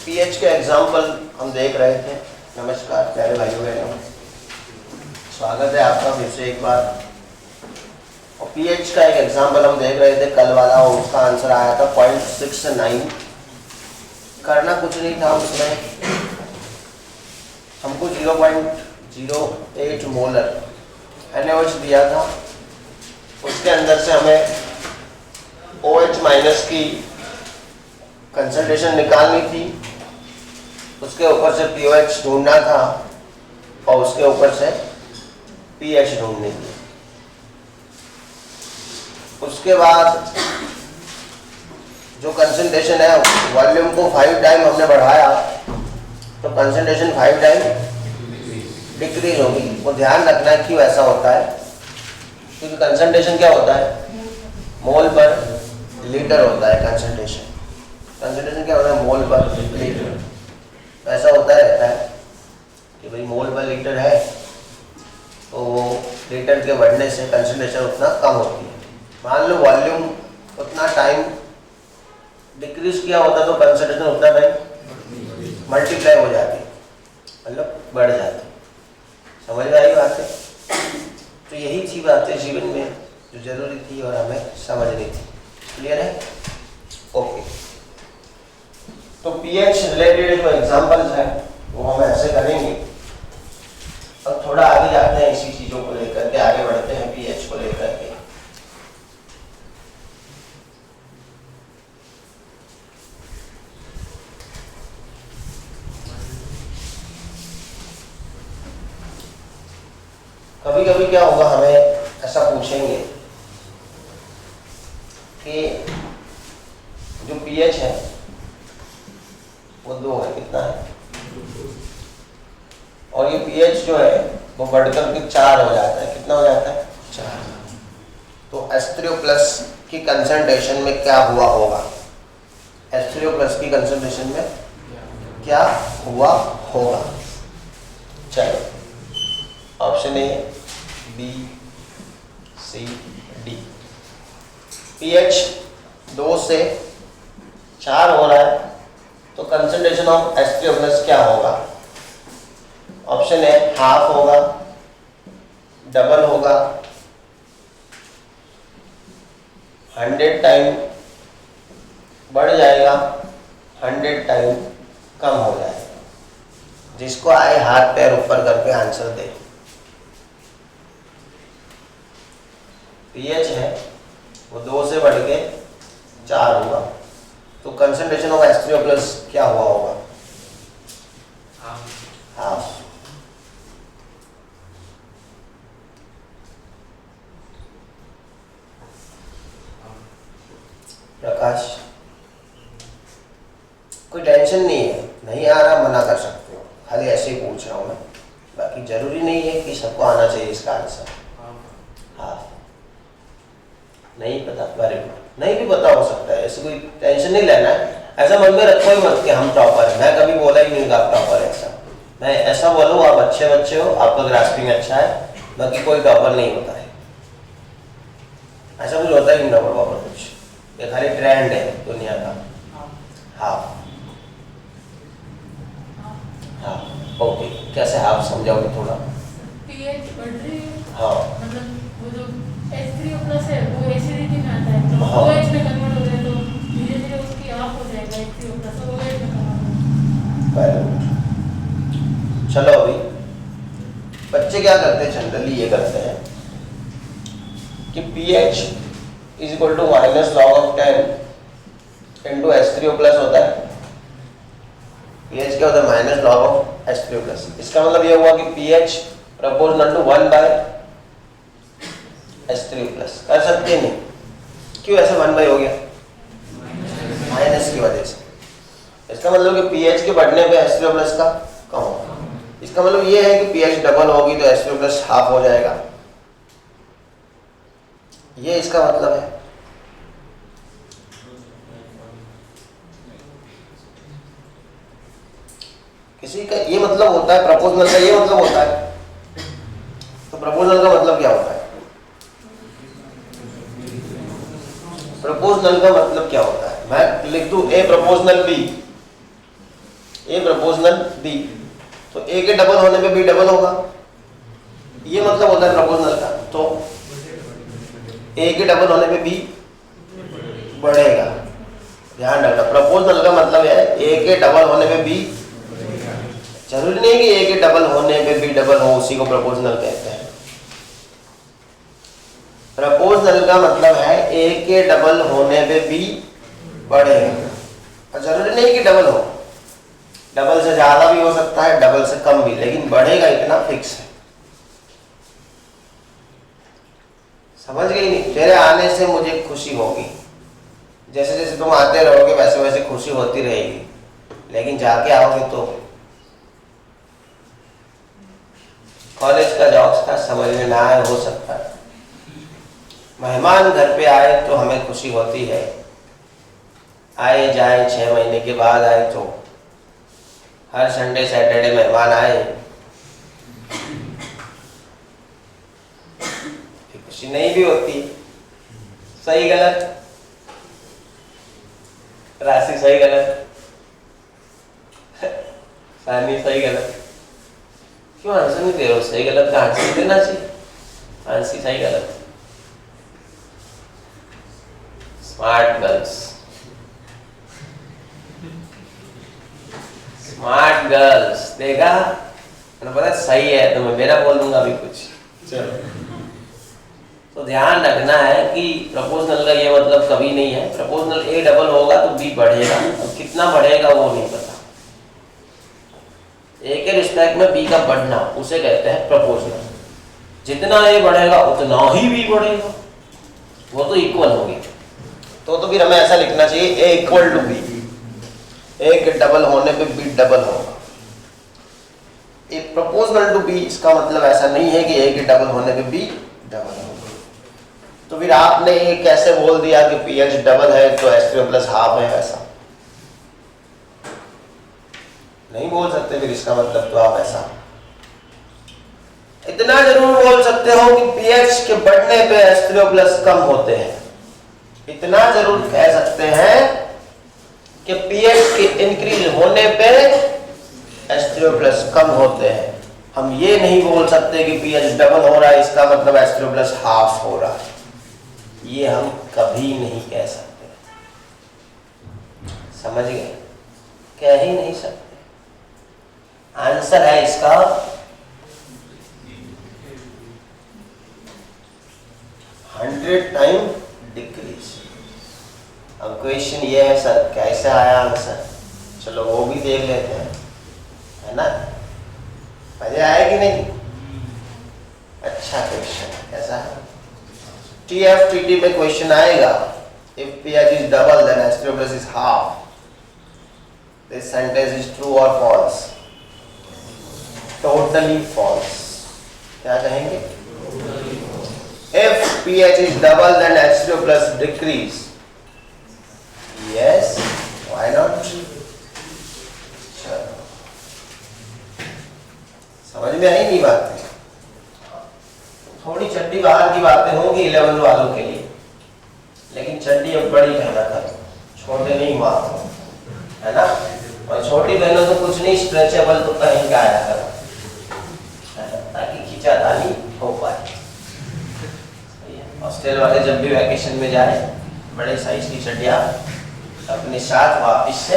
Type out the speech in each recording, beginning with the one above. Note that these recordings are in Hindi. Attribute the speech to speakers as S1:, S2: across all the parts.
S1: पीएच के एग्जाम्पल हम देख रहे थे। नमस्कार प्यारे भाइयों बहनों, स्वागत है आपका फिर से एक बार। और पीएच का एक एग्जाम्पल हम देख रहे थे कल वाला, और उसका आंसर आया था 0.69। करना कुछ नहीं था उसमें, हमको 0.08 मोलर NaOH दिया था। उसके अंदर से हमें OH माइनस की कंसंट्रेशन निकालनी थी, उसके ऊपर से POH ढूंढना था और उसके ऊपर से pH ढूंढनी थी। उसके बाद जो कंसंट्रेशन है वॉल्यूम को 5 टाइम हमने बढ़ाया तो कंसंट्रेशन 5 टाइम डिक्रीज होगी। वो ध्यान रखना है क्यों ऐसा होता है, क्योंकि कंसंट्रेशन क्या होता है, मोल पर लीटर होता है। कंसंट्रेशन क्या होता है, मोल पर लीटर। ऐसा होता रहता है कि भाई मोल पर लीटर है तो वो लीटर के बढ़ने से कंसंट्रेशन उतना कम होती है। मान लो वॉल्यूम उतना टाइम डिक्रीज किया होता तो कंसंट्रेशन उतना टाइम मल्टीप्लाई हो जाती, मतलब बढ़ जाती। समझ में आई बातें? तो यही थी बातें जीवन में जो जरूरी थी और हमें समझनी थी। क्लियर है? ओके। तो पीएच रिलेटेड जो एग्जांपल्स हैं वो हम ऐसे करेंगे। अब थोड़ा आगे जाते हैं इसी चीजों को लेकर के, आगे बढ़ते हैं पीएच को लेकर के। कभी कभी क्या होगा, हमें ऐसा पूछेंगे कि जो पीएच है वो 2 है, कितना है, और ये पीएच जो है वो बढ़कर के 4 हो जाता है। कितना हो जाता है? 4। तो H3O+ की कंसंट्रेशन में क्या हुआ होगा? H3O+ की कंसंट्रेशन में क्या हुआ होगा? चलो option A, B, C, D. PH 2 से 4 हो रहा है तो कंसंट्रेशन ऑफ H3O+ क्या होगा? ऑप्शन ए हाफ होगा, डबल होगा, 100 टाइम बढ़ जाएगा, 100 टाइम कम हो जाएगा। जिसको आए हाथ पैर ऊपर करके आंसर दे। पीएच है वो 2 से बढ़ के 4 हुआ तो कंसंट्रेशन ऑफ H3O+ क्या हुआ होगा? हाफ। प्रकाश, कोई टेंशन नहीं है, नहीं आ रहा मना कर सकते हो, खाली ऐसे ही पूछ रहा हूँ मैं। बाकी जरूरी नहीं है कि सबको आना चाहिए इसका आंसर। हाफ। नहीं पता, वेरी गुड। नहीं भी पता हो सकता है, ऐसे कोई टेंशन नहीं लेना है। ऐसा मन में रखो ही मत कि हम टॉपर हैं। मैं कभी बोला ही नहीं कि आप टॉपर है। ऐसा मैं ऐसा बोलूँ, आप अच्छे बच्चे हो, आपका ग्रास्पिंग अच्छा है, बाकी कोई टॉपर नहीं होता है। ऐसा कुछ होता ही नहीं टॉपर वॉपर कुछ, ये खाली ट्रेंड है दुनिया का। हाफ। हाँ ओके, कैसे हाफ समझाओगे थोड़ा?
S2: पीएच बढ़ रही है,
S1: हाँ
S2: मतलब वो जो H3O+ है वो एसिडिटी में आता है तो
S1: हाँ।
S2: OH में कन्वर्ट हो जाए तो धीरे धीरे उसकी हाफ हो जाएगा H3O+ तो OH में कन्वर्ट हो
S1: जाएगा। चलो अभी बच्चे क्या करते हैं, जनरली ये करते हैं कि pH = -log10 into H3O+ होता है। pH क्या होता है? -log(H3O+। इसका मतलब ये हुआ कि pH = 1/H3O+। कर सकते नहीं, क्यों ऐसा 1/, हो गया? माइनस की वजह से। इसका मतलब कि pH के बढ़ने पे H3O+ का कम होगा। इसका मतलब ये है कि pH डबल होगी तो H3O+ हाफ हो जाएगा। ये इसका मतलब है। किसी का ये मतलब होता है, प्रपोजनल का ये मतलब होता है। तो प्रपोजनल का मतलब क्या होता है? प्रपोजनल का मतलब क्या होता है? मैं लिख दूं ए प्रपोजनल बी, ए प्रोपोर्शनल बी, तो ए के डबल होने पे बी डबल होगा, ये मतलब होता है प्रोपोर्शनल का। तो ए के डबल होने पे बी बढ़ेगा। ध्यान रखना, प्रोपोर्शनल का मतलब है ए के डबल होने पे बी, जरूरी नहीं कि ए के डबल होने पे बी डबल हो, उसी को प्रोपोर्शनल कहते हैं। प्रोपोर्शनल का मतलब है ए के डबल होने पे बी बढ़ेगा, और जरूरी नहीं कि डबल हो, डबल से ज्यादा भी हो सकता है, डबल से कम भी, लेकिन बढ़ेगा इतना फिक्स है। समझ गई नहीं? तेरे आने से मुझे खुशी होगी, जैसे जैसे तुम आते रहोगे वैसे वैसे खुशी होती रहेगी, लेकिन जाके आओगे तो कॉलेज का जॉब्स का समझ में ना आए, हो सकता है। मेहमान घर पे आए तो हमें खुशी होती है, आए जाए 6 महीने के बाद आए तो हर संडे सैटरडे मेहमान आए, खुशी नहीं भी होती। सही गलत? राशि सही गलत? सानी सही गलत? क्यों आंसर नहीं दे रहे हो? सही गलत का आंसर देना चाहिए। आंसर सही गलत? स्मार्ट गर्ल्स, स्मार्ट गर्ल्स, देखा मैंने पता सही है, तो मैं मेरा बोल दूंगा अभी कुछ। चलो, तो ध्यान रखना है कि प्रोपोर्शनल का ये मतलब कभी नहीं है, प्रोपोर्शनल ए डबल होगा तो बी बढ़ेगा, और कितना बढ़ेगा वो नहीं पता। ए के रिस्पेक्ट में बी का बढ़ना उसे कहते हैं प्रोपोर्शनल। जितना ए बढ़ेगा उतना ही बी बढ़ेगा, वो तो इक्वल होगी। तो फिर हमें ऐसा लिखना चाहिए ए इक्वल टू बी, ए के डबल होने पे बी डबल होगा। ए प्रोपोर्शनल टू बी, इसका मतलब ऐसा नहीं है कि ए के डबल होने पे बी डबल होगा। तो फिर आपने ये कैसे बोल दिया कि पीएच डबल है तो S3O प्लस हाफ है? ऐसा नहीं बोल सकते, फिर इसका मतलब तो आप ऐसा इतना जरूर बोल सकते हो कि पीएच के बढ़ने पे H3O प्लस कम होते हैं। इतना जरूर कह सकते हैं कि पीएच के इंक्रीज होने पे H3O प्लस कम होते हैं। हम ये नहीं बोल सकते कि पीएच डबल हो रहा है इसका मतलब H3O प्लस हाफ हो रहा है, ये हम कभी नहीं कह सकते। समझ गए? कह ही नहीं सकते। आंसर है इसका 100 टाइम डिक्रीज। अब क्वेश्चन ये है सर कैसे आया आंसर, चलो वो भी देख लेते हैं, है ना? मजा आया कि नहीं? अच्छा क्वेश्चन कैसा है? TFTT में क्वेश्चन आएगा, if pH is double then H3O plus is half, this sentence is true or false? Totally false। क्या कहेंगे? If pH is double then H3O plus decrease, yes, why not? चलो, समझ में आई नहीं बात? थोड़ी चड्डी बाहर की बातें होंगी 11 वालों के लिए, लेकिन चड्डी अब बड़ी पहना करो, छोटे नहीं मारो, है ना? और छोटी बहनों तो कुछ नहीं, स्ट्रेचेबल तो कहीं का आया करो ताकि खींचातानी हो पाए। हॉस्टल वाले जब भी वैकेशन में जाए बड़े साइज की चड्डियाँ अपने साथ वापस से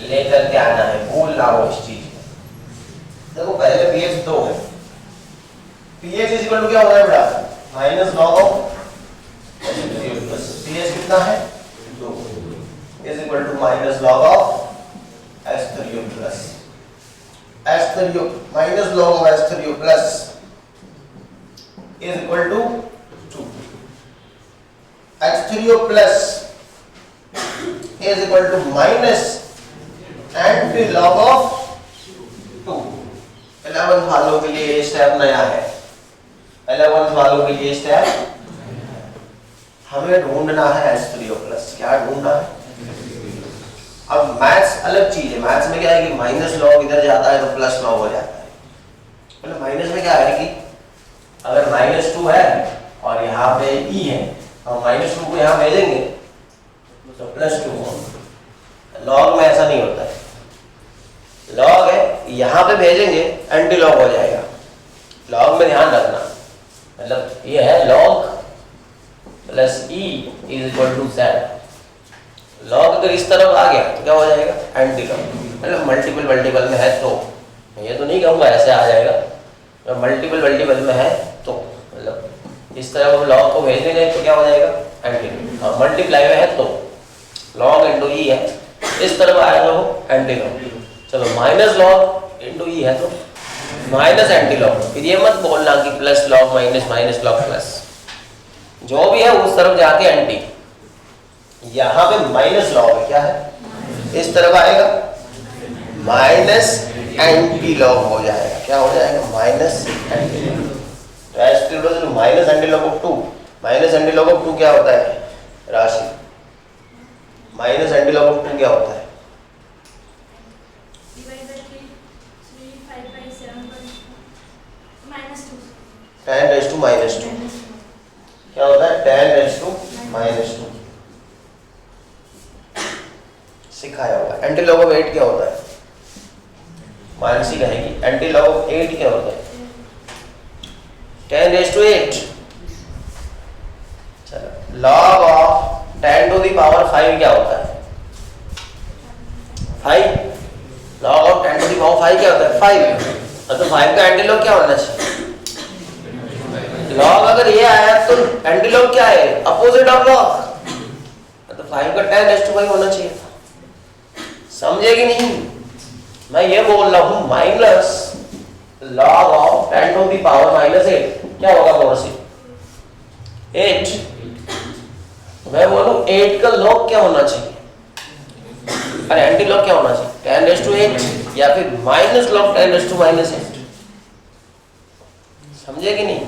S1: लेकर के आना है, भूल ना हो इस चीज में। देखो पहले पीएच 2 है, पीएच इज इक्वल टू क्या होगा बेटा? माइनस लॉग ऑफ पीएच कितना है? 2 is equal to minus log of H3O plus. H3O minus log of H3O plus is equal to 2। H3O plus is equal to minus anti log of 2। 11 वालों के लिए ये स्टेप नया है, 11 वालों के लिए स्टेप हमें ढूंढना है H3O प्लस। क्या ढूंढना है? अब मैथ्स अलग चीज है, मैथ्स में क्या है कि माइनस लॉग इधर जाता है तो प्लस लॉग हो जाता है। मतलब माइनस में क्या है कि अगर -2 है और यहाँ पे e है और -2 को यहाँ भेजेंगे तो +2 होगा। लॉग में ऐसा नहीं होता है, यहाँ पे भेजेंगे एंटी लॉग हो जाएगा। लॉग में ध्यान रखना, मतलब ये है log plus E is equal to Z. Log अगर इस तरफ आ गया तो क्या हो जाएगा, एंटी लॉग। मतलब मल्टीपल में है तो, ये तो नहीं कहूँगा ऐसे आ जाएगा, मल्टीपल में है तो मतलब इस तरह हम लॉग को भेज देंगे तो क्या हो जाएगा, एंटी लॉग। हाँ, मल्टीप्लाई में है तो लॉग इंटू ई है, इस तरफ आएगा वो एंटी लॉग। चलो माइनस लॉग इंटू ई है तो माइनस एंटी लॉग। फिर ये मत बोलना कि plus log minus log plus, जो भी है उस तरफ जाके एंटी। यहाँ पे माइनस लॉग है, क्या है, इस तरफ आएगा माइनस एंटी लॉग हो जाएगा। क्या हो जाएगा, माइनस एंटी लॉग। तो S minus anti log of 2, minus anti log of 2 क्या होता है, राशि। माइनस एंटी लॉग ऑफ 2 क्या होता है, tan raised to minus 2। क्या होता है, tan raised to minus 2 सिखाया होगा। एंटी लॉग ऑफ 8 क्या होता है, मानसी कहेगी एंटी लॉग ऑफ 8 क्या होता है, tan raised to 8। चलो log of tan to the power 5 क्या होता है, 5। log of tan to the power 5 क्या होता है, 5। तो 5 का एंटी लॉग क्या होना चाहिए, लॉग अगर ये आया तो एंटी लॉग क्या है, अपोजिट ऑफ लॉग। तो 5 का tan raised to 5 होना चाहिए था। समझे कि नहीं, मैं ये बोल रहा हूं minus log of tan to the power -8 क्या होगा, मोर्सी 8। मैं बोलूं 8 का लॉग क्या होना चाहिए, अरे एंटी लॉग क्या होना चाहिए, tan raised to 8 या फिर minus log tan raised to -8। समझे कि नहीं,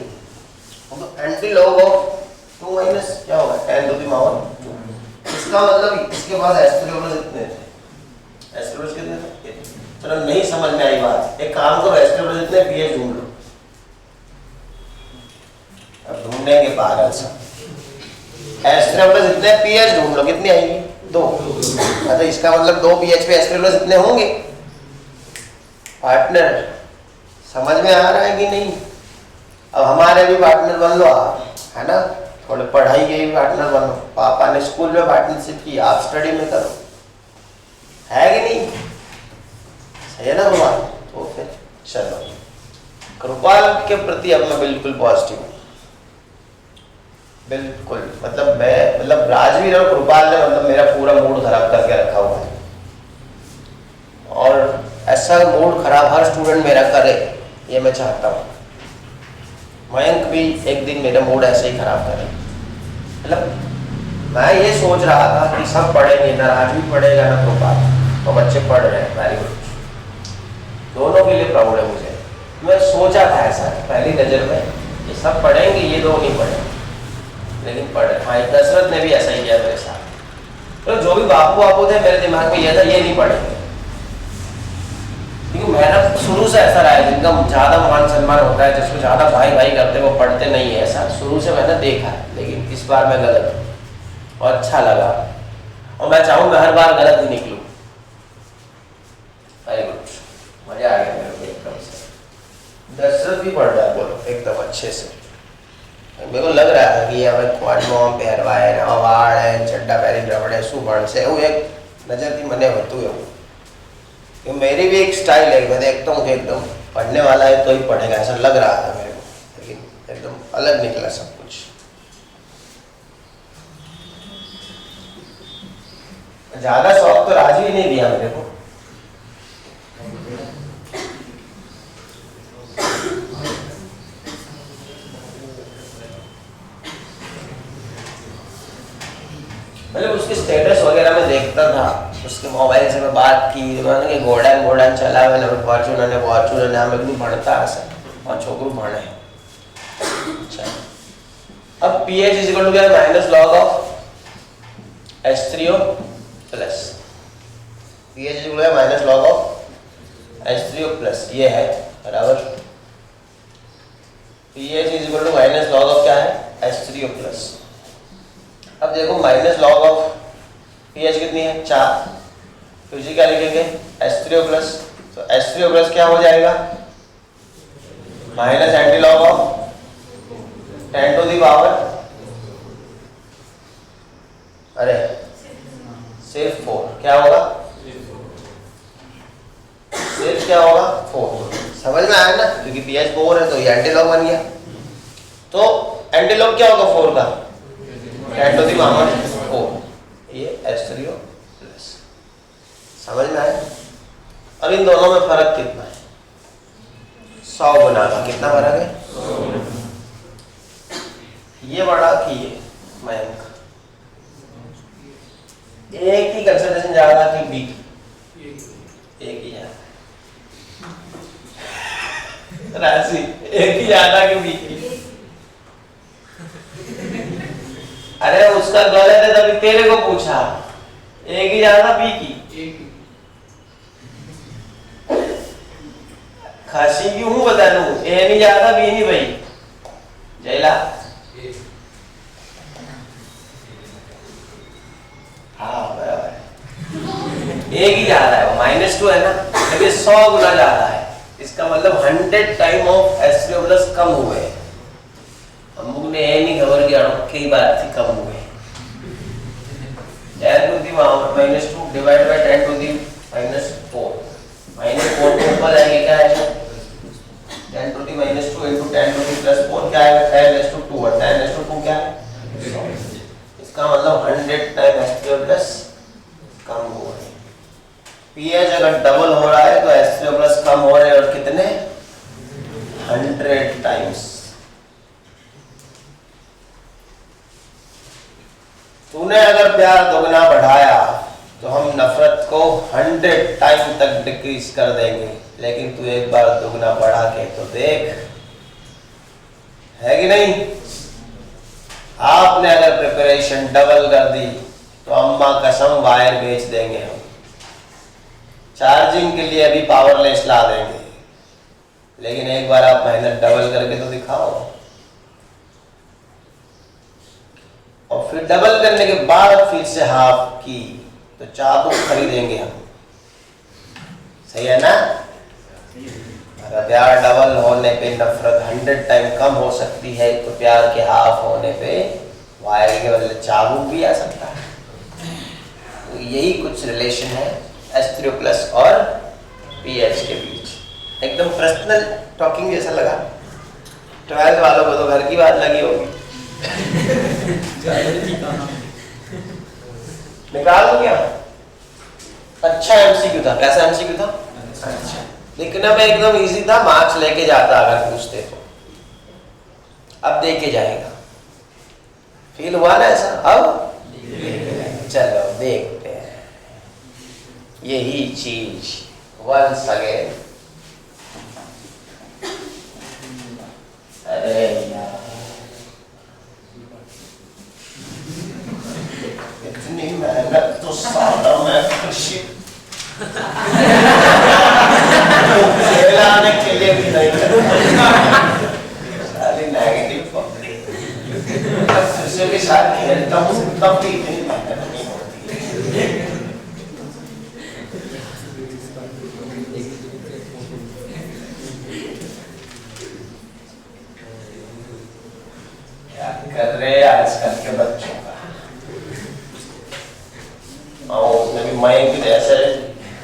S1: तो एंटी लॉग ऑफ 2 माइनस क्या होगा, tan to the power 2। इसका मतलब इसके पास एस्ट्रोनॉमर्स कितने थे, एस्ट्रोनॉमर्स कितने थे। चलो नहीं समझ में आई बात, एक काम करो, एस्ट्रोनॉमर्स कितने पीएच ढूंढ लो। अब ढूंढेंगे पागल सा, एस्ट्रोनॉमर्स कितने पीएच ढूंढ लो, कितनी आएगी, 2। अच्छा इसका मतलब 2 पीएच पे एस्ट्रोनॉमर्स कितने होंगे, पार्टनर। समझ में आ रहा है कि नहीं। अब हमारे भी पार्टनर बन लो आप, है ना, थोड़े पढ़ाई के भी पार्टनर बनो। पापा ने स्कूल में पार्टनरशिप की, आप स्टडी में करो, है कि नहीं, सही है ना बाबा। तो फिर चलो, कृपाल के प्रति अब मैं बिल्कुल पॉजिटिव हूँ, बिल्कुल। मतलब राजवीर और कृपाल ने मतलब मेरा पूरा मूड खराब करके रखा हुआ है, और ऐसा मूड खराब हर स्टूडेंट मेरा करे, ये मैं चाहता हूँ। मयंक भी एक दिन मेरा मूड ऐसे ही खराब करे। मतलब मैं ये सोच रहा था कि सब पढ़ेंगे, ना राजवीर पढ़ेगा ना कृपाल, तो बच्चे पढ़ रहे हैं, वेरी गुड, दोनों के लिए प्राउड है मुझे। मैं सोचा था ऐसा पहली नज़र में, ये सब पढ़ेंगे, ये दो नहीं पढ़ेंगे, लेकिन पढ़े। हाँ, दशरथ ने भी ऐसा ही किया मेरे साथ। तो जो भी बापू थे मेरे दिमाग में ये था, ये नहीं पढ़ेंगे, क्योंकि मेरा शुरू से ऐसा रहा है, जिनका ज़्यादा मान सम्मान होता है, जिसको ज़्यादा भाई भाई करते हैं, वो पढ़ते नहीं है, ऐसा शुरू से मैंने देखा है। लेकिन इस बार मैं गलत हूँ और अच्छा लगा, और मैं चाहूँ मैं हर बार गलत ही निकलूँ। वेरी गुड, मजा आ गया मेरे को एकदम से। दशरथ भी पढ़ रहा है, बोलो एकदम अच्छे से। मेरे को लग रहा है कि ये हमें क्वाडमोम પહેરવાય ને વાળ है चड्डा पहरी रबड़े શું ભણશે એવું एक नजर थी મને હતું એવું कि मेरी भी एक स्टाइल है, मैं देखता हूँ कि एकदम पढ़ने वाला है तो ही पढ़ेगा, ऐसा लग रहा था मेरे को, लेकिन एकदम अलग निकला सब कुछ। ज्यादा शौक तो राजू ही नहीं दिया मेरे को। मतलब उसके स्टेटस वगैरह में देखता था, उसके मोबाइल से मैं बात की, मैंने कि गोडान चला मैंने फॉर्चूनर ने हमें नहीं भणता हसे और छोकरू भणे। अच्छा, अब pH इज इक्वल टू क्या है, minus log of H3O plus, pH is equal to minus log of H3O plus, ये है बराबर। pH is equal to minus log of क्या है, H3O प्लस। अब देखो माइनस लॉग ऑफ pH कितनी है, 4, तो इसी क्या लिखेंगे, H3O प्लस तो H3O प्लस क्या हो जाएगा, minus antilog of 10 to the power, अरे सिर्फ 4, क्या होगा, सिर्फ क्या होगा 4। समझ में आया ना, क्योंकि pH 4 है तो ये एंटीलॉग बन गया। तो एंटीलॉग क्या होगा 4 का, 10 टू दी पावर 4, ये H3O प्लस। समझ में आया। अब इन दोनों में फर्क कितना है, 100 गुना का। कितना फर्क है, ये बड़ा कि ये मयंक, एक ही कंसंट्रेशन ज्यादा कि बी, एक ही ज्यादा, राशि एक ही ज्यादा कि बी की। अरे उसका गलत है तभी तेरे को पूछा, एक ही ज्यादा बी की, खांसी क्यों हूं बता दूं, ए नहीं ज्यादा बी नहीं भाई, जयला हाँ बराबर, एक ही ज्यादा है, -2 है ना, लेकिन 100 गुना ज्यादा है। इसका मतलब 100 टाइम ऑफ H3O प्लस कम हुए। हम लोग ने ए नहीं खबर किया कई बार थी कम हुए, 10 to the -2 divide by 10 to the -4, -4 के ऊपर आएगा क्या है, 10 to the -2 into 10 to the +4 क्या आएगा, 10⁻², और 10⁻² क्या है, इसका मतलब 100 टाइम H3O प्लस कम हुआ है। pH अगर डबल हो रहा है तो H3O प्लस कम हो रहे हैं, और कितने, 100 टाइम्स। तूने अगर प्यार दोगुना बढ़ाया तो हम नफरत को 100 टाइम तक डिक्रीज कर देंगे, लेकिन तू एक बार दोगुना बढ़ा के तो देख, है कि नहीं। आपने अगर प्रिपरेशन डबल कर दी तो अम्मा कसम वायर बेच देंगे हम, चार्जिंग के लिए अभी पावरलेस ला देंगे, लेकिन एक बार आप मेहनत डबल करके तो दिखाओ, और फिर डबल करने के बाद फिर से हाफ की तो चाबुक खरीदेंगे हम, सही है ना। अगर प्यार डबल होने पे नफरत 100 टाइम कम हो सकती है, तो प्यार के हाफ होने पे वायर के बदले चाबुक भी आ सकता है। तो यही कुछ रिलेशन है H3O प्लस और pH के बीच। एकदम पर्सनल टॉकिंग जैसा लगा, 12th वालों को तो घर की बात लगी होगी। निकाल दो क्या, अच्छा MCQ था, कैसा MCQ था, अच्छा लिखने में एकदम इजी था, मार्क्स लेके जाता अगर पूछते तो। अब देके जाएगा, फील हुआ ना ऐसा। अब चलो देखते हैं यही चीज वंस अगेन। अरे यार इतनी मेहनत तो साला मैं खुशी लाने के लिए भी नहीं, साली नेगेटिव पकड़ी, दूसरे के साथ खेलता हूँ तब भी इतनी मेहनत नहीं होती है। क्या कर रहे हैं आजकल के बच्चों का, और उसमें भी मयंक जैसे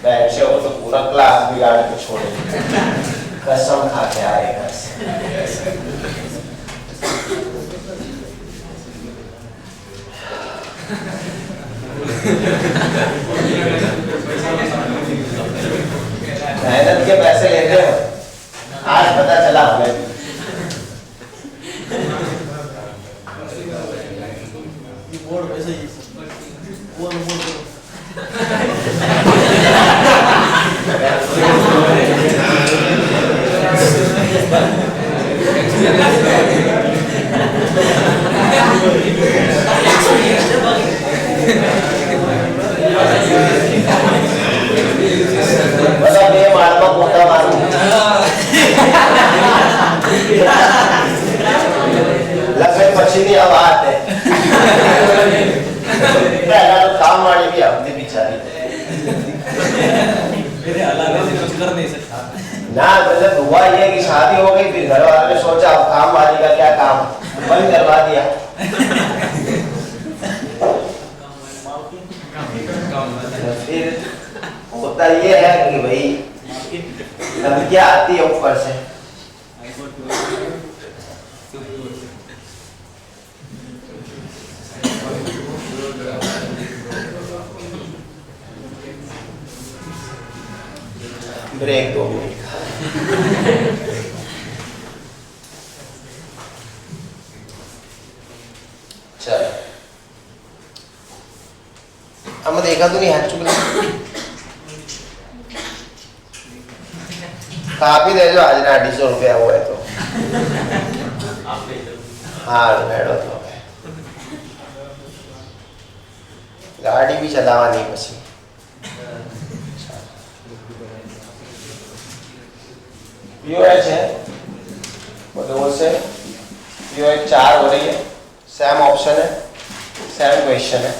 S1: बैठे हो तो पूरा क्लास बिगाड़ के छोड़ेंगे, कसम खा के आएगा। मेहनत के पैसे लेते हो, आज पता चला हमें। मतलब ये मारवा पोता मारूं, लगे पछिनी आवाज है, काम वाली भी अपनी बिचारी
S3: कर नहीं सकता
S1: ना। मतलब हुआ ये कि शादी हो गई, फिर घर वालों ने सोचा अब काम वाली का क्या काम, बंद करवा दिया। फिर होता ये है कि भाई धमकियाँ आती है ऊपर से। ब्रेक 2 मिनट का। चलो अब मैं देखा तो नहीं हाथ चुप काफी दे जो आज ना 250 रुपया हुआ है तो हाँ बैठो तो गाड़ी भी चलावा नहीं पसी। POH है वो 2 से POH 4 हो रही है। सेम ऑप्शन है, सेम क्वेश्चन है,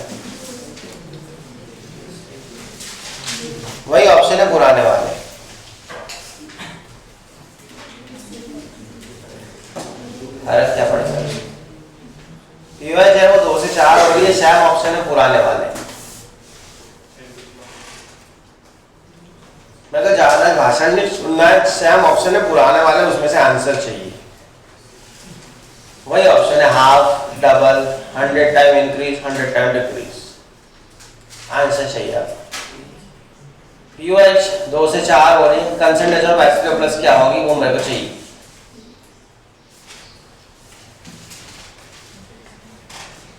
S1: वही ऑप्शन है पुराने वाले। फर्क क्या पड़ेगा? POH है वो 2 से 4 हो रही है, सेम ऑप्शन है पुराने वाले। मैं तो ज्यादा भाषण नहीं सुनना है, सेम ऑप्शन है पुराने वाले, उसमें से आंसर चाहिए। वही ऑप्शन है half, double, 100 time increase, 100 time decrease, answer चाहिए आपको। POH 2 से 4 हो रही है, कंसंट्रेशन ऑफ एसिड प्लस क्या होगी वो मेरे को चाहिए।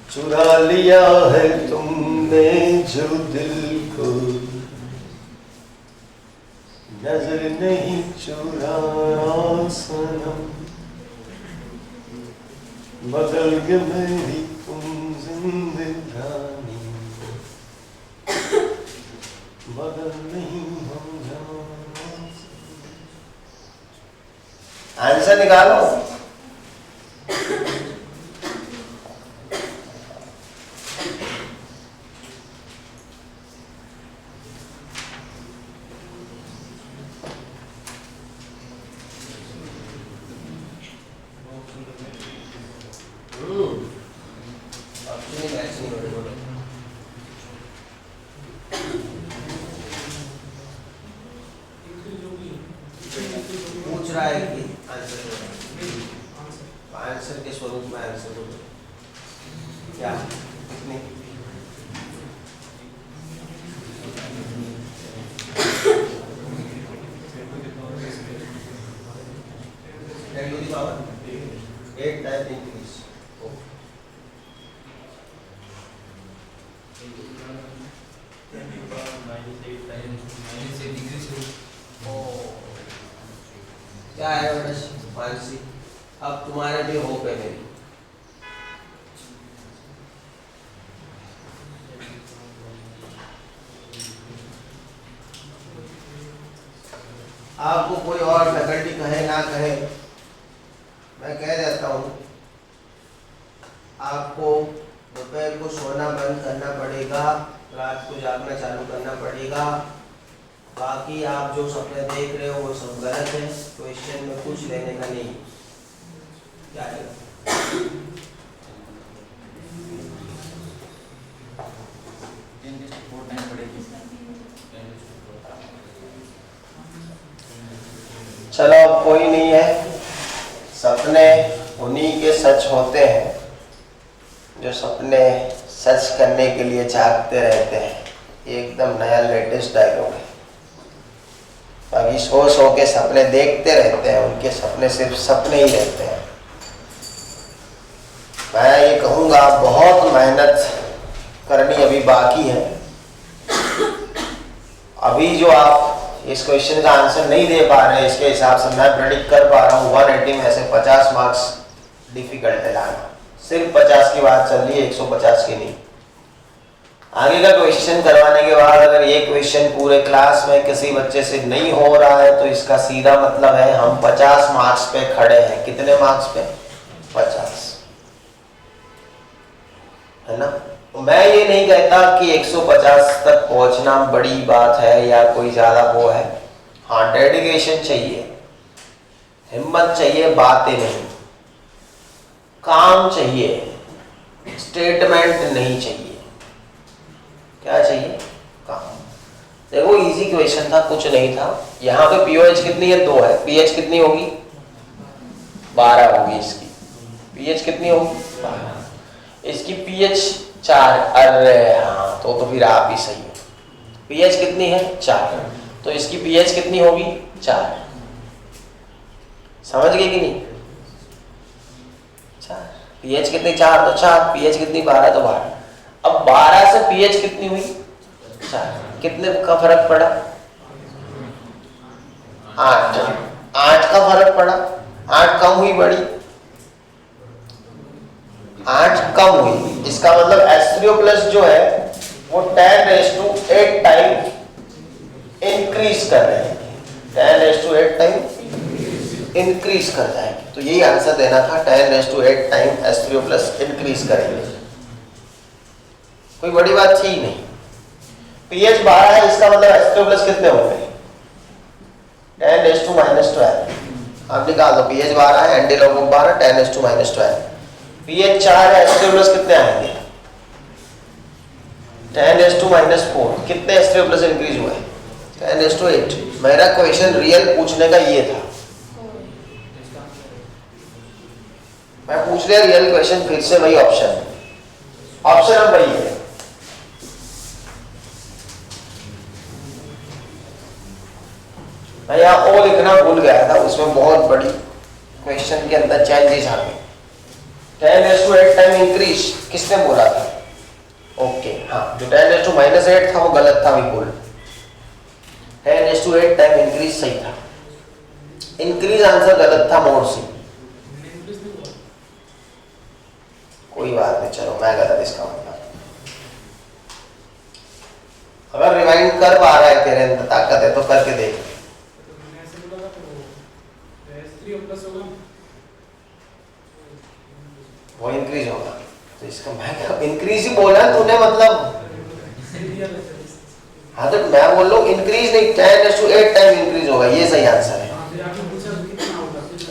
S1: चुरा लिया है तुमने जो दिल को, नजर नहीं चुराना सनम, बदल गए मेरी तुम जिंदगानी, बदल नहीं हो जाना। आंसर निकालो। पूछ रहा है कि आंसर के स्वरूप में आंसर दो क्या कितने पावर 8 टाइम इंक्रीज। क्या है मानसी, अब तुम्हारे भी होप है मेरी। आपको कोई और फैकल्टी कहे ना कहे, मैं कह देता हूँ आपको दोपहर को सोना बंद करना पड़ेगा, रात को जागना चालू करना पड़ेगा। बाकी आप जो सपने देख रहे हो वो सब गलत है, क्वेश्चन में कुछ लेने का नहीं। क्या है? चलो अब कोई नहीं है, सपने उन्हीं के सच होते हैं जो सपने सच करने के लिए जागते रहते हैं। एकदम नया लेटेस्ट डायलॉग है। बाकी सो के सपने देखते रहते हैं, उनके सपने सिर्फ सपने ही रहते हैं। मैं ये कहूँगा बहुत मेहनत करनी अभी बाकी है। अभी जो आप इस क्वेश्चन का आंसर नहीं दे पा रहे हैं, इसके हिसाब से मैं प्रेडिक्ट कर पा रहा हूँ 180 में से 50 मार्क्स डिफिकल्ट है लाना। सिर्फ 50 की बात चल रही है, 150 की नहीं। आगे का क्वेश्चन करवाने के बाद अगर ये क्वेश्चन पूरे क्लास में किसी बच्चे से नहीं हो रहा है तो इसका सीधा मतलब है हम 50 मार्क्स पे खड़े हैं। कितने मार्क्स पे? 50, है ना। मैं ये नहीं कहता कि 150 तक पहुंचना बड़ी बात है या कोई ज्यादा वो है। हाँ, डेडिकेशन चाहिए, हिम्मत चाहिए, बातें नहीं, काम चाहिए, स्टेटमेंट नहीं चाहिए। क्या चाहिए? काम। देखो इजी क्वेश्चन था, कुछ नहीं था। यहाँ पे पीओएच कितनी है? 2 है। पीएच कितनी होगी? 12 होगी इसकी। पीएच कितनी होगी? 12। इसकी पीएच 4। अरे हाँ, तो फिर आप ही सही हो। पीएच कितनी है? 4। तो इसकी पीएच कितनी होगी? 4। समझ गए कि नहीं? 4। पीएच कितनी? 4 तो 4। पीएच कितनी? 12 तो 12। अब 12 से पीएच कितनी हुई? 4। कितने का फर्क पड़ा? 8। 8 का फर्क पड़ा। 8 कम हुई, बड़ी? 8 कम हुई। इसका मतलब H3O+ जो है वो 10⁸ टाइम इंक्रीज कर रहे हैं। 10⁸ टाइम इंक्रीज कर जाएगी। तो यही आंसर देना था, 10⁸ टाइम H3O+ इंक्रीज करेंगे। कोई बड़ी बात थी नहीं। पीएच 12 है, इसका मतलब H3O+ कितने होंगे? 10⁻⁻12। आप निकाल दो। पीएच 12 है, एंटी लॉग 12, 10⁻⁻12। पीएच 4 है, H3O+ कितने आएंगे? 10⁻⁻4। कितने H3O+ इंक्रीज हुए? 10⁸ मेरा क्वेश्चन रियल पूछने का ये था। मैं पूछ रहा रियल क्वेश्चन, फिर से वही ऑप्शन अब वही है। मैं यहाँ ओ लिखना भूल गया था, उसमें बहुत बड़ी क्वेश्चन के अंदर चेंजेस आ गए। 10⁸ टाइम इंक्रीज किसने बोला था? ओके, हाँ, जो 10⁻⁻8 था वो गलत था बिल्कुल। 10⁸ टाइम इंक्रीज सही था। इंक्रीज आंसर गलत था मोड से। कोई बात नहीं, चलो मैं गलत इसका मतलब। अगर रिवाइंड कर पा रहा है, तेरे अंदर ताकत है तो करके देख। वो इंक्रीज होगा तो इसका मैं इंक्रीज ही बोला तूने, मतलब हाँ, तो मैं बोल रहा हूँ इंक्रीज नहीं, 10⁸ टाइम इंक्रीज होगा, ये सही आंसर है।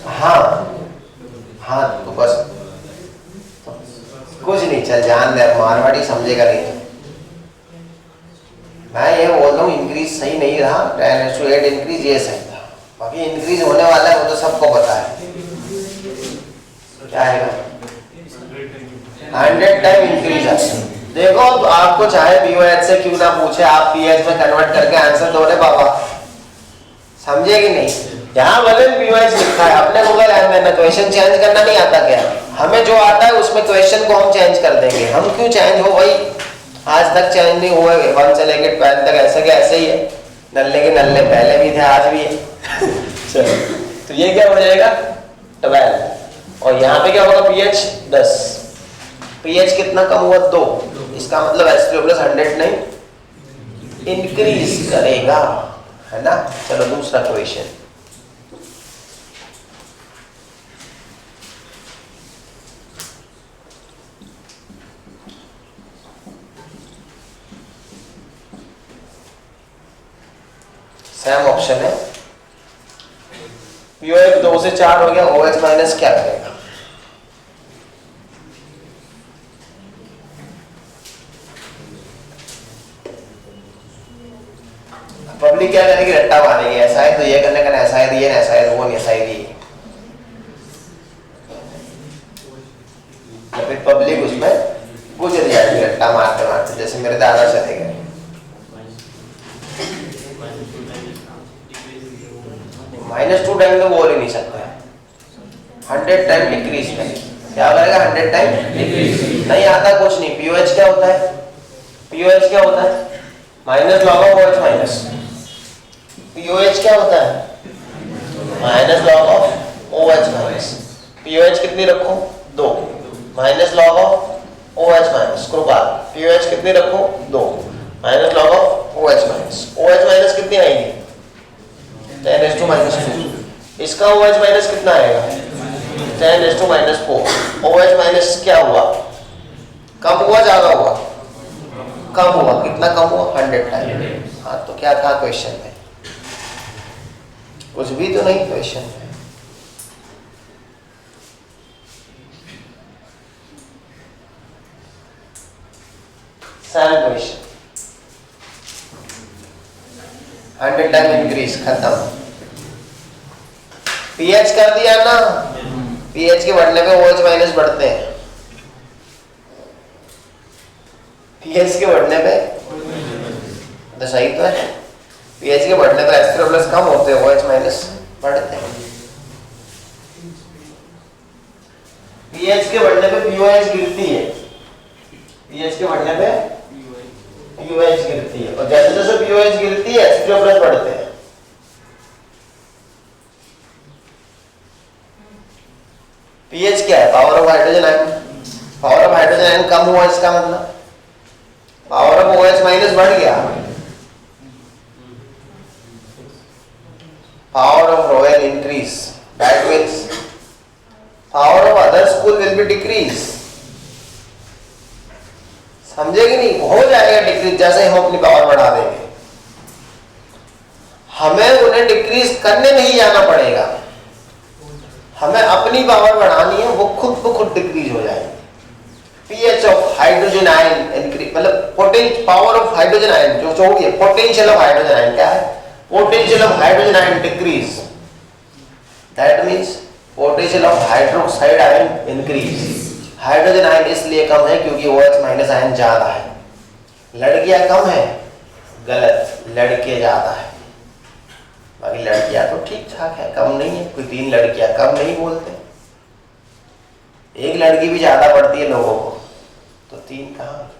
S1: हाँ हाँ, तो बस तो कुछ नहीं, चल जान दे, मारवाड़ी समझेगा नहीं। मैं ये बोल रहा हूँ इंक्रीज सही नहीं रहा, 10⁸ इंक्रीज ये सही था। बाकी इंक्रीज होने वाला है वो तो सबको पता है। क्या आएगा? 100 टाइम इंक्रीज है। देखो आपको चाहे पीओएच से क्यों ना पूछे, आप पीएच में कन्वर्ट करके आंसर दो रे बाबा, समझे कि नहीं? यहाँ भले पीओएच लिखा है, अपने को क्वेश्चन चेंज करना नहीं आता क्या? हमें जो आता है उसमें क्वेश्चन को हम चेंज कर देंगे। हम क्यों चेंज हो भाई? आज तक चेंज नहीं हुए, 1 से लेकर 12 तक ऐसे के ऐसे ही है। नल्ले के नल्ले पहले भी थे, आज भी है। चलो, तो ये क्या हो जाएगा? 12। और यहाँ पे क्या होगा? पीएच 10। पीएच कितना कम हुआ? 2। इसका मतलब H3O+ 100 नहीं इंक्रीज करेगा, है ना? चलो दूसरा क्वेश्चन। सेम ऑप्शन है। पीओएच 2 से 4 हो गया, OH माइनस क्या करेगा? पब्लिक क्या करेगी? रट्टा मारेगी, ऐसा है तो ये करने का, ऐसा है तो ये, ऐसा है तो वो, नहीं ऐसा है ये। या फिर पब्लिक उसमें गुजर जाएगी रट्टा मारते मारते, जैसे मेरे दादा चले गए। -2 टाइम तो बोल ही नहीं सकता है। 100 टाइम डिक्रीज में क्या करेगा? 100 टाइम डिक्रीज। नहीं आता कुछ नहीं। पीओएच क्या होता है? पीओएच क्या होता है? Minus log of OH minus. POH क्या होता है? Minus log of OH minus. POH कितनी रखो? 2। Minus log of OH minus. Kripal pOH कितनी रखो? 2। Minus log of OH minus. OH minus कितनी आएगी? 10⁻⁻2। इसका OH माइनस कितना आएगा? 10⁻⁻4। OH माइनस क्या हुआ? कम हुआ, ज्यादा हुआ? कम हुआ। कितना कम हुआ? 100 टाइम। हाँ, तो क्या था क्वेश्चन में? कुछ भी तो नहीं क्वेश्चन है। सेम क्वेश्चन, 100 टाइम इंक्रीज, खत्म। पीएच कर दिया ना, पीएच के बढ़ने पे OH माइनस बढ़ते हैं, पीएच के बढ़ने पे तो सही तो है, पीएच के बढ़ने पे H3O प्लस कम होते हैं, OH माइनस बढ़ते हैं। पीएच के बढ़ने पे POH गिरती है, पीएच के बढ़ने पे POH गिरती है, और जैसे जैसे POH गिरती है H3O प्लस बढ़ते हैं। पीएच क्या है? Power of hydrogen ion. Power of hydrogen ion कम हुआ, इसका मतलब पावर ऑफ OH माइनस बढ़ गया, power of Royal increase, that means power of other school will be decrease। समझेगी नहीं? हो जाएगा डिक्रीज जैसे हम अपनी पावर बढ़ा देंगे। हमें उन्हें डिक्रीज करने नहीं जाना पड़ेगा, हमें अपनी पावर बढ़ानी है, वो खुद ब खुद डिक्रीज हो जाएगी। PH of hydrogen ion increase, मतलब पावर ऑफ हाइड्रोजन आयन जो भी है, पोटेंशियल ऑफ हाइड्रोजन आयन क्या है? Potential of hydrogen ion decrease, that means potential of hydroxide ion increase। Hydrogen ion इसलिए कम है क्योंकि OH माइनस आयन ज्यादा है। लड़कियां कम है, गलत, लड़के ज्यादा है। बाकी लड़कियां तो ठीक ठाक है, कम नहीं है, कोई 3 लड़कियां कम नहीं बोलते, एक लड़की भी ज्यादा पड़ती है लोगों को, तो 3 कहाँ?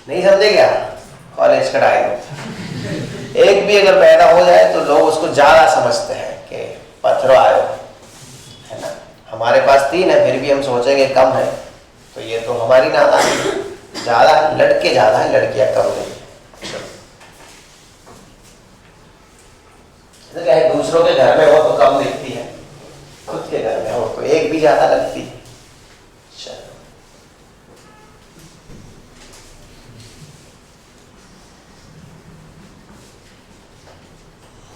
S1: नहीं समझे क्या? कॉलेज का डायलॉग, एक भी अगर पैदा हो जाए तो लोग उसको ज्यादा समझते हैं कि पत्थरो आयो, है ना। हमारे पास 3 है फिर भी हम सोचेंगे कम है, तो ये तो हमारी नादानी। ज्यादा है, लड़के ज्यादा है, लड़कियां कम नहीं है। दूसरों के घर में हो तो कम दिखती है, खुद के घर में हो तो एक भी ज्यादा लगती है।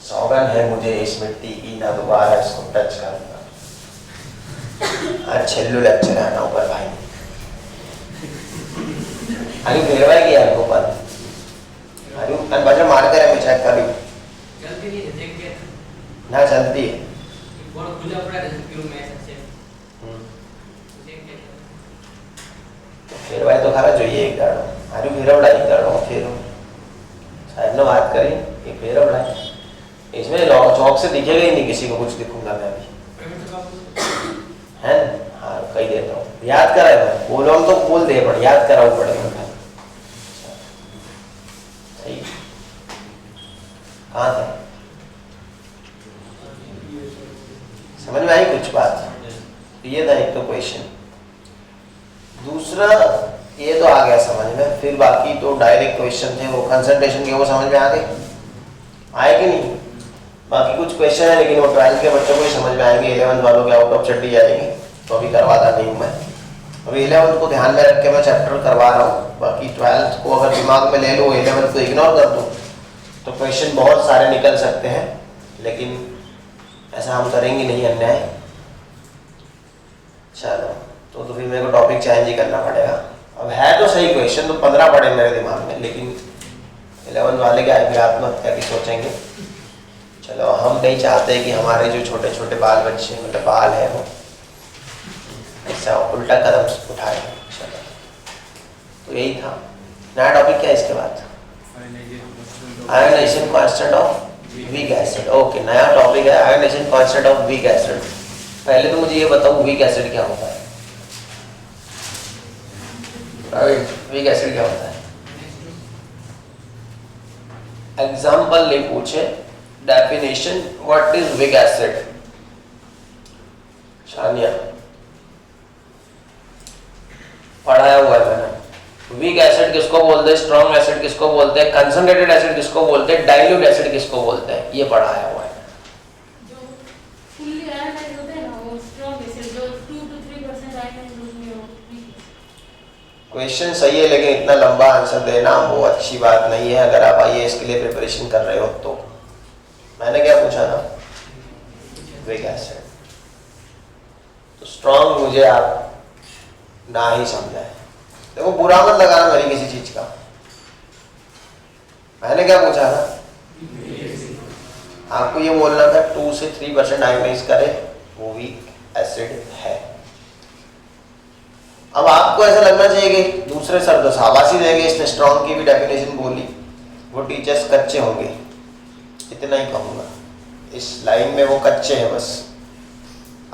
S1: सौगंध है मुझे इस मिट्टी की, ना दोबारा इसको टच करूंगा। आज छल्लू लेक्चर आना ऊपर भाई, अरे घेरवाई किया गोपाल, अरे अन बजा मार कर मैं चेक करी,
S3: जल्दी नहीं देख के
S1: ना चलती है,
S3: बहुत खुला पड़ा है क्यों मैं सबसे देख के
S1: घेरवाई तो खरा જોઈએ एक दाड़ो, अरे घेरवड़ा एक दाड़ो फिर साहब ने बात करी कि घेरवड़ा इसमें चौक से दिखेगा ही नहीं किसी को, कुछ दिखूंगा मैं अभी, है ना। हाँ कही देता हूँ, याद करा है, बोलो हम तो बोल दे पर याद कराओ पड़ेगा। सही, कहाँ थे? समझ में आई कुछ बात? ये था एक तो क्वेश्चन। दूसरा ये तो आ गया समझ में, फिर बाकी तो डायरेक्ट क्वेश्चन थे, वो कंसंट्रेशन के, वो समझ में आ गए, आए कि नहीं? बाकी कुछ क्वेश्चन है लेकिन वो 12th के बच्चों को ही समझ में आएंगे, 11th वालों के आउट ऑफ चड्डी जाएंगे, तो अभी करवाता नहीं मैं। अभी 11th को ध्यान में रख के मैं चैप्टर करवा रहा हूँ, बाकी 12th को अगर दिमाग में ले लो, 11th को इग्नोर कर दो, तो क्वेश्चन बहुत सारे निकल सकते हैं, लेकिन ऐसा हम करेंगे नहीं, अन्याय। चलो तो फिर मेरे को टॉपिक चेंज ही करना पड़ेगा। अब है तो सही क्वेश्चन, तो 15 पड़े मेरे दिमाग में, लेकिन 11th वाले क्या है, फिर आत्महत्या की सोचेंगे। चलो हम नहीं चाहते कि हमारे जो छोटे छोटे बाल बच्चे, मतलब बाल है, वो ऐसा उल्टा कदम उठाए। चलो तो यही था। नया टॉपिक क्या है इसके बाद? Ionization constant of weak acid. Okay, नया टॉपिक है ionization constant of weak acid. पहले तो मुझे ये बताओ वीक एसिड क्या होता है? वीक एसिड क्या होता है? एग्जाम्पल नहीं पूछे, definition what is weak acid? Shania पढ़ाया हुआ है मैंने। वीक एसिड किसको बोलते हैं, स्ट्रॉन्ग एसिड किसको बोलते हैं, कंसंट्रेटेड एसिड किसको बोलते हैं, डाइल्यूट एसिड किसको बोलते हैं, ये पढ़ाया हुआ है।
S2: जो फुल्ली आयनाइज होते हैं ना, वो स्ट्रॉन्ग एसिड, जो 2 to 3% आयनाइज होते हैं, वो weak।
S1: क्वेश्चन सही है लेकिन इतना लंबा आंसर देना वो अच्छी बात नहीं है। अगर आप IAS के लिए प्रिपरेशन कर रहे हो तो मैंने क्या पूछा था? Weak acid. तो स्ट्रॉन्ग मुझे आप ना ही समझाए। देखो बुरा मत लगाना मेरी किसी चीज का। मैंने क्या पूछा था? आपको ये बोलना था 2 से 3% आयोनाइज करे वो वीक एसिड है। अब आपको ऐसा लगना चाहिए कि दूसरे सर तो शाबाशी देंगे, इसने स्ट्रॉन्ग की भी डेफिनेशन बोली, वो टीचर्स कच्चे होंगे। इतना ही कहूँगा, इस लाइन में वो कच्चे हैं बस।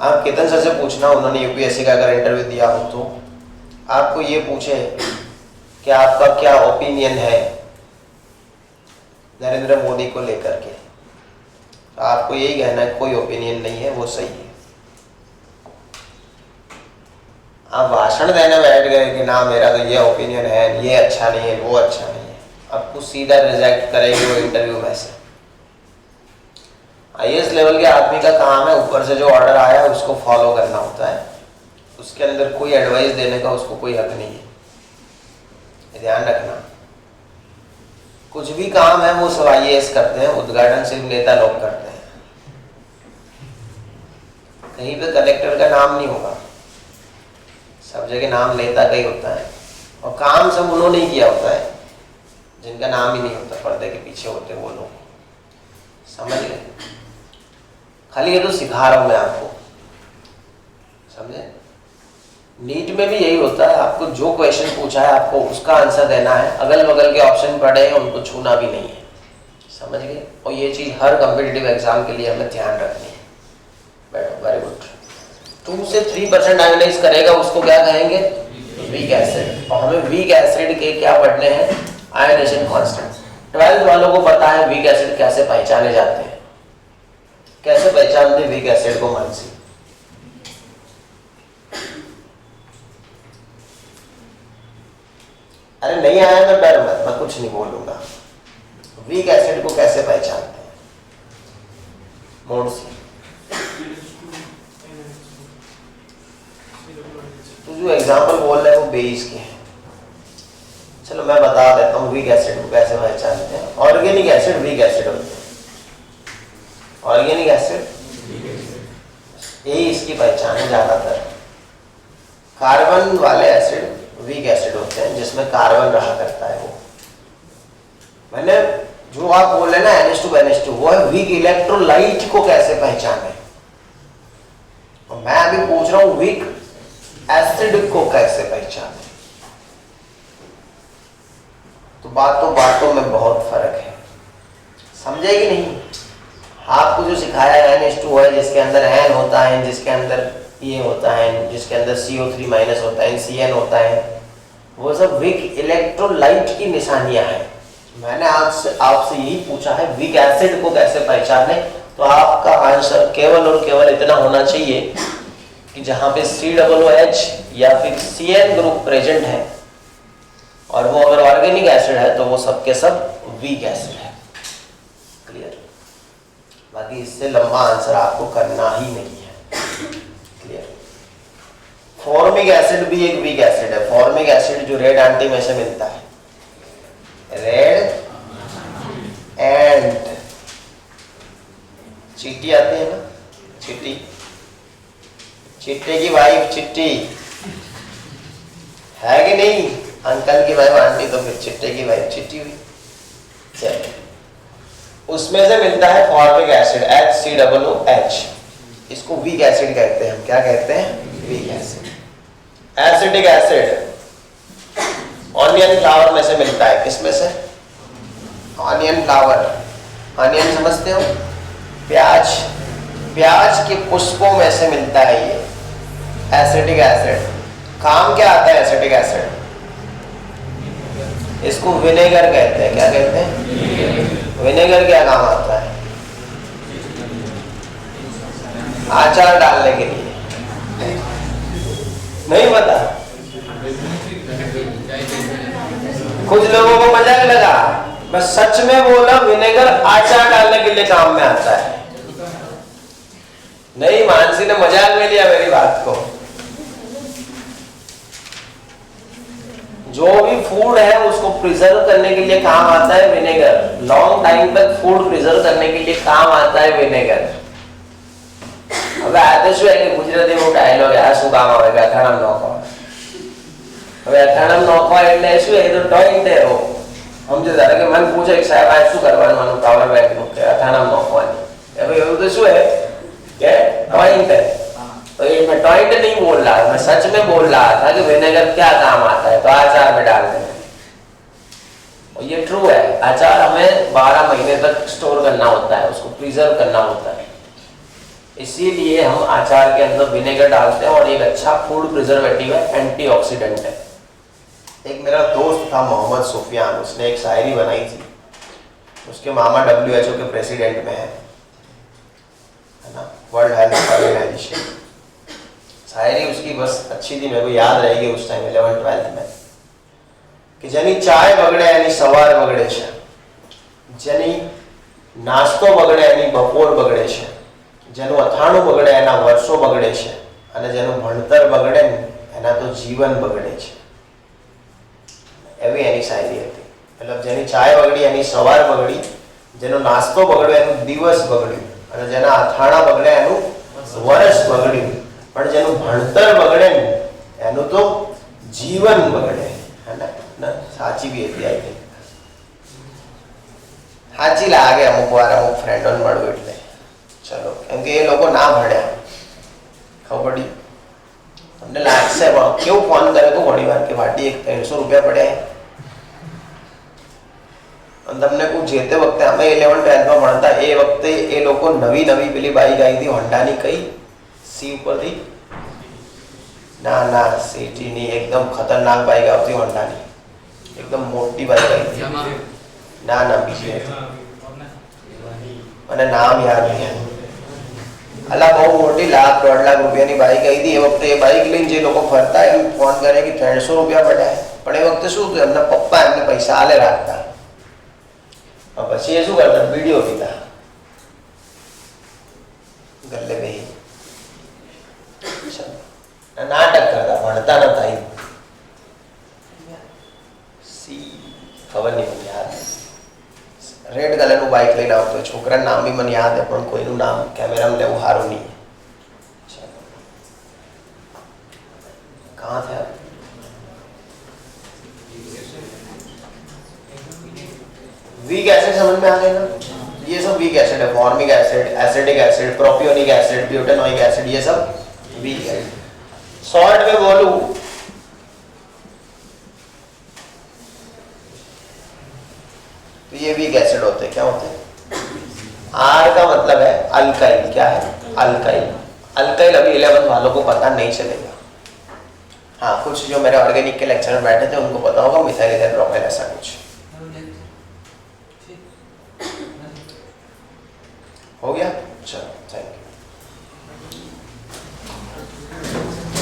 S1: आप केतन सर से पूछना, उन्होंने यूपीएससी का अगर इंटरव्यू दिया हो तो आपको ये पूछे कि आपका क्या ओपिनियन है नरेंद्र मोदी को लेकर के, तो आपको यही कहना है कोई ओपिनियन नहीं है, वो सही है। आप भाषण देने बैठ गए कि ना मेरा तो ये ओपिनियन है, ये अच्छा नहीं है, वो अच्छा नहीं है, आपको सीधा रिजेक्ट करेगी वो इंटरव्यू में से। आईएएस लेवल के आदमी का काम है ऊपर से जो ऑर्डर आया है उसको फॉलो करना होता है, उसके अंदर कोई एडवाइस देने का उसको कोई हक नहीं है, ध्यान रखना। कुछ भी काम है वो सब आईएएस करते हैं, उद्घाटन सिर्फ नेता लोग करते हैं। कहीं पे कलेक्टर का नाम नहीं होगा, सब जगह नाम नेता का ही होता है, और काम सब उन्होंने ही किया होता है जिनका नाम ही नहीं होता, पर्दे के पीछे होते वो लोग, समझ गए? खाली ये तो सिखा रहा हूं मैं आपको, समझे? नीट में भी यही होता है, आपको जो क्वेश्चन पूछा है आपको उसका आंसर देना है, अगल बगल के ऑप्शन पड़े हैं उनको छूना भी नहीं है, समझ गए? और ये चीज हर कॉम्पिटिटिव एग्जाम के लिए हमें ध्यान रखनी है। बैठो, वेरी गुड। 2 से 3% आयोनाइज करेगा उसको क्या कहेंगे? Weak acid. और हमें वीक एसिड के क्या पढ़ने हैं? Ionisation constant. 12th वालों को पता है वीक एसिड कैसे पहचाने जाते हैं, कैसे पहचानते हैं वीक एसिड को? मानसी, अरे नहीं आया मैं डर मत, मैं कुछ नहीं बोलूंगा। वीक एसिड को कैसे पहचानते हैं? मोन्सी, तो जो एग्जाम्पल बोल रहे हैं वो बेस के हैं। चलो मैं बता देता हूँ वीक एसिड को कैसे पहचानते हैं। ऑर्गेनिक एसिड वीक एसिड होते हैं, ऑर्गेनिक एसिड यही इसकी पहचान है ज्यादातर। कार्बन वाले एसिड वीक एसिड होते हैं जिसमें कार्बन रहा करता है। वो मैंने जो आप बोल रहे ना NH2 NH2 वो है वीक इलेक्ट्रोलाइट को कैसे पहचाने, और मैं अभी पूछ रहा हूं वीक एसिड को कैसे पहचाने। तो बातों में बहुत फर्क है, समझे कि नहीं? आपको जो सिखाया है NH2 है जिसके अंदर N होता है, जिसके अंदर ये होता है, जिसके अंदर CO3 माइनस होता है, CN होता है, वो सब वीक इलेक्ट्रोलाइट की निशानियां हैं। मैंने आपसे यही पूछा है वीक एसिड को कैसे पहचाने, तो आपका आंसर केवल और केवल इतना होना चाहिए कि जहां पे COOH या फिर CN ग्रुप प्रेजेंट है और वो अगर ऑर्गेनिक एसिड है तो वो सबके सब वीक एसिड है। क्लियर? बाकी इससे लंबा आंसर आपको करना ही नहीं है। क्लियर? फॉर्मिक एसिड भी एक वीक एसिड है। फॉर्मिक एसिड जो रेड एंटी में से मिलता है, रेड एंड चींटी आती है ना, चींटी, चिट्टे की वाइफ चिट्टी है कि नहीं? अंकल की वाइफ आंटी, तो फिर चिट्टे की वाइफ चिट्टी हुई। चलिए, उसमें से मिलता है फॉर्मिक एसिड HCOOH। इसको वीक एसिड कहते हैं। हम क्या कहते हैं? Weak acid. Acetic acid onion flower में से मिलता है। किसमें से? Onion flower. ऑनियन समझते हो? प्याज, प्याज के पुष्पों में से मिलता है ये एसिटिक एसिड। काम क्या आता है एसिटिक एसिड? इसको विनेगर कहते हैं। क्या कहते हैं? विनेगर क्या काम आता है? अचार डालने के लिए। नहीं पता? कुछ लोगों को मजाक लगा, बस सच में बोला, विनेगर अचार डालने के लिए काम में आता है। नहीं, मानसी ने मजाक में लिया मेरी बात को। जो भी फूड है उसको प्रिजर्व करने के लिए काम आता है विनेगर। लॉन्ग टाइम तक फूड प्रिजर्व करने के लिए काम आता है विनेगर। હવે આ તો શું કે ગુજરાતીમાં ડાયલોગ આ શું કામ આવે કે અથાણામ નોખવા। હવે અથાણામ નોખવા એટલે શું એ તો ટોઈન્ટ है वो। સમજો ધારો કે મને પૂછે કે સાહેબ આ શું કરવાનું આનું પાવર બેંક નું કે અથાણામ નોખવાની। હવે એવું તો શું है કે टॉइंट है। तो ये मैं टॉइंट नहीं बोल रहा, मैं सच में बोल रहा था कि विनेगर क्या काम आता है। तो अचार में डाल दें और ये ट्रू है। अचार हमें 12 महीने तक स्टोर करना होता है, उसको प्रिजर्व करना होता है, इसीलिए हम अचार के अंदर विनेगर डालते हैं। और एक अच्छा फूड प्रिजर्वेटिव है, एंटीऑक्सीडेंट है। एक मेरा दोस्त था मोहम्मद सुफियान, उसने एक शायरी बनाई थी। उसके मामा WHO के प्रेसिडेंट में है ना, वर्ल्ड हेल्थ ऑर्गेनाइजेशन। शायरी उसकी बस अच्छी थी, मेरे को याद रहेगी उस टाइम 11th-12th में कि જેની ચાય બગડે એની સવાર બગડે છે, જેની નાસ્તો બગડે એની બપોર બગડે છે, જેનું અથાણું બગડે એના વર્ષો બગડે છે, અને જેનું ભણતર બગડે ને એના તો જીવન બગડે છે। એવી એની શાયરી હતી। મતલબ જેની ચાય બગડી એની સવાર બગડી, જેનો નાસ્તો બગડ્યો એનું દિવસ બગડ્યું, અને જેના અથાણા બગડે એનું વર્ષ બગડ્યું, પણ જેનું ભણતર બગડે ને એનું તો જીવન બગડે। है ना, સાચી બી હતી आई थिंक। સાચી લાગે અમુક વાર અમુક ફ્રેન્ડોને મળવું એટલે। ચલો, કેમ કે એ લોકો ના ભણ્યા, ખબર પડી તમને લાગશે પણ કેવું ફોન કરે તો ઘણી વાર કે વાટી એક 300 રૂપિયા પડ્યા। અને તમને કહું જે તે વખતે અમે 11th-12th માં ભણતા એ વખતે એ લોકો નવી નવી પેલી બાઈક આવી હતી હોન્ડાની, કઈ सी ઉપરથી ना ना सीटी नहीं, एकदम खतरनाक बाइक आती होंडा की, एकदम मोटी बाइक आई थी। ना ना बीजी मैंने नाम याद नहीं है। अला बहुत मोटी 1,00,000-1.5 लाख रुपया की बाइक आई थी। वक्त ये बाइक लઈને જે લોકો ફરતા એ ફોન કરે કે 300 રૂપિયા પડ્યા। પણ એ વખતે શું હતું, એમના પપ્પા એમને પૈસા આલે રાખતા, પછી એ શું કરતા, વિડિયો પીતા ગલ્લે બેહી नाटक करता, भणता नता। सी खबर नहीं मन याद। रेड कलर नु बाइक लઈને આવતો, છોકરા નામ બી મને યાદ है પણ કોઈનું નામ કેમેરામાં લેવું હારું નહીં। कहां थे आप? वीक एसिड समझ में आ गए ना? ये सब वीक एसिड है। Formic acid, acidic acid, propionic acid, butanoic acid, ये सब वीक है। सॉल्ट में बोलूं तो ये वीक एसिड होते हैं। क्या होते हैं? आर का मतलब है अल्काइल। क्या है? अल्काइल। अल्काइल अभी 11th वालों को पता नहीं चलेगा। हाँ, कुछ जो मेरे ऑर्गेनिक के लेक्चर में बैठे थे उनको पता होगा, मिथाइल इथाइल प्रोपाइल ऐसा कुछ।